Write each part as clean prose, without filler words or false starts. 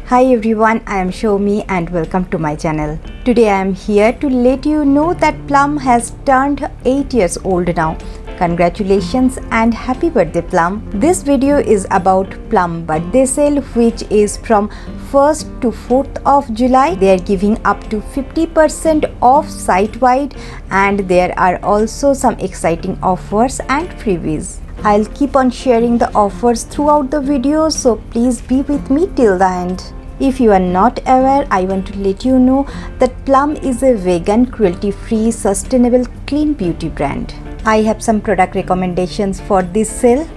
Hi everyone, I am Shomi and welcome to my channel. Today I am here to let you know that Plum has turned 8 years old now. Congratulations and happy birthday Plum. This video is about Plum birthday sale, which is from 1st to 4th of July. They are giving up to 50% off site-wide, and there are also some exciting offers and freebies. I'll keep on sharing the offers throughout the video, so please be with me till the end. If you are not aware, I want to let you know that Plum is a vegan, cruelty-free, sustainable, clean beauty brand. I have some product recommendations for this sale.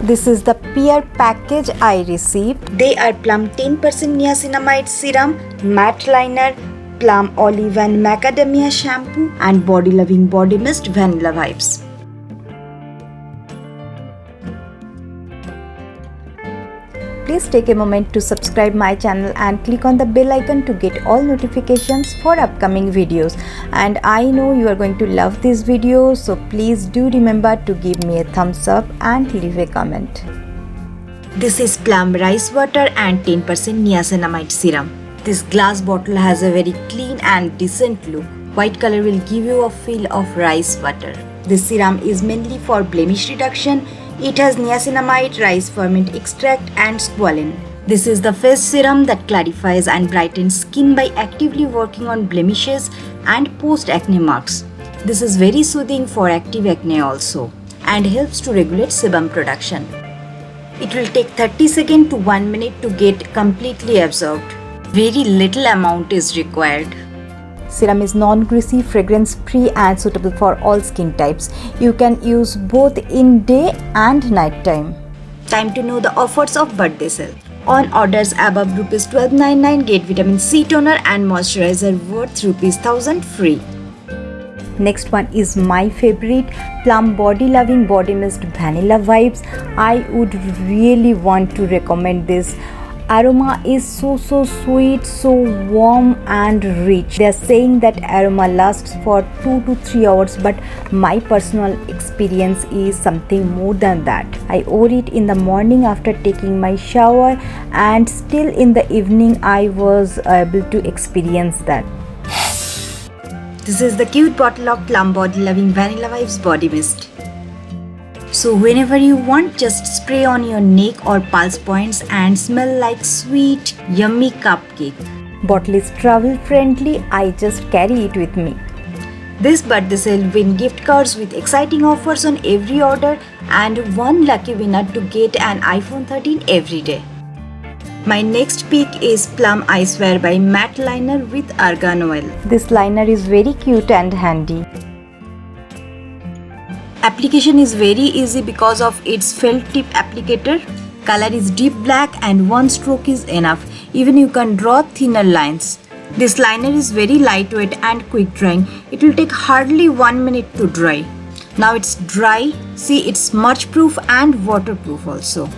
This is the peer package I received. They are Plum 10% niacinamide serum, matte liner, Plum olive and macadamia shampoo, and body loving body mist vanilla vibes. Please take a moment to subscribe my channel and click on the bell icon to get all notifications for upcoming videos. And I know you are going to love this video, so please do remember to give me a thumbs up and leave a comment. This is Plum rice water and 10% niacinamide serum. This glass bottle has a very clean and decent look. White color will give you a feel of rice water. This serum is mainly for blemish reduction. It has niacinamide, rice ferment extract and squalene. This is the face serum that clarifies and brightens skin by actively working on blemishes and post-acne marks. This is very soothing for active acne also and helps to regulate sebum production. It will take 30 seconds to 1 minute to get completely absorbed. Very little amount is required. Serum is non-greasy, fragrance-free and suitable for all skin types. You can use both in day and night time. Time to know the offers of birthday sale. On orders above ₹1299, get vitamin C toner and moisturizer worth ₹1000 free. Next one is my favorite, Plum body loving body mist vanilla vibes. I would really want to recommend this. Aroma is so sweet, so warm and rich. They are saying that aroma lasts for 2 to 3 hours, but my personal experience is something more than that. I wore it in the morning after taking my shower, and still in the evening I was able to experience that. This is the cute bottle of Plum body loving vanilla vibes body mist. So whenever you want, just spray on your neck or pulse points and smell like sweet, yummy cupcake. Bottle is travel friendly. I just carry it with me. This birthday sale win gift cards with exciting offers on every order and one lucky winner to get an iPhone 13 every day. My next pick is Plum Eyewear by Matte Liner with Argan Oil. This liner is very cute and handy. Application is very easy because of its felt tip applicator. Color is deep black and one stroke is enough. Even you can draw thinner lines. This liner is very lightweight and quick drying. It will take hardly 1 minute to dry. Now it's dry. See, it's smudge proof and waterproof also.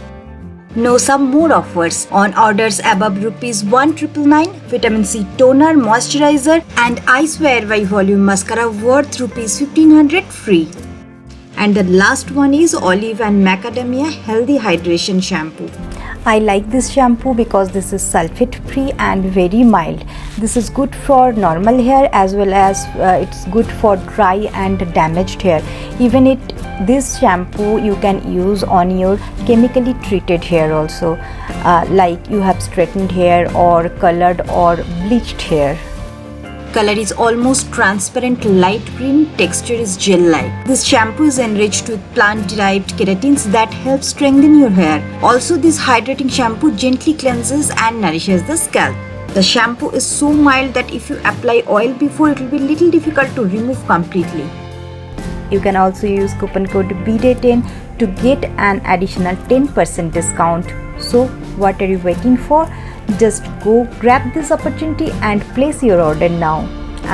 Know some more offers. On orders above ₹1999, vitamin C toner, moisturizer and Eyewear by Volume mascara worth ₹1500 free. And the last one is olive and macadamia healthy hydration shampoo. I like this shampoo because this is sulfate free and very mild. This is good for normal hair as well as it's good for dry and damaged hair. Even this shampoo you can use on your chemically treated hair also, like you have straightened hair or colored or bleached hair. Color is almost transparent light green, texture is gel-like. This shampoo is enriched with plant-derived keratins that help strengthen your hair. Also, this hydrating shampoo gently cleanses and nourishes the scalp. The shampoo is so mild that if you apply oil before, it will be little difficult to remove completely. You can also use coupon code BDAY10 to get an additional 10% discount. So, what are you waiting for? Just go grab this opportunity and place your order now.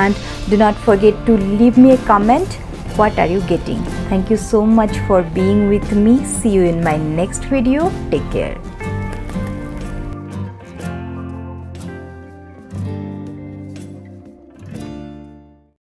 And do not forget to leave me a comment. What are you getting? Thank you so much for being with me. See you in my next video. Take care.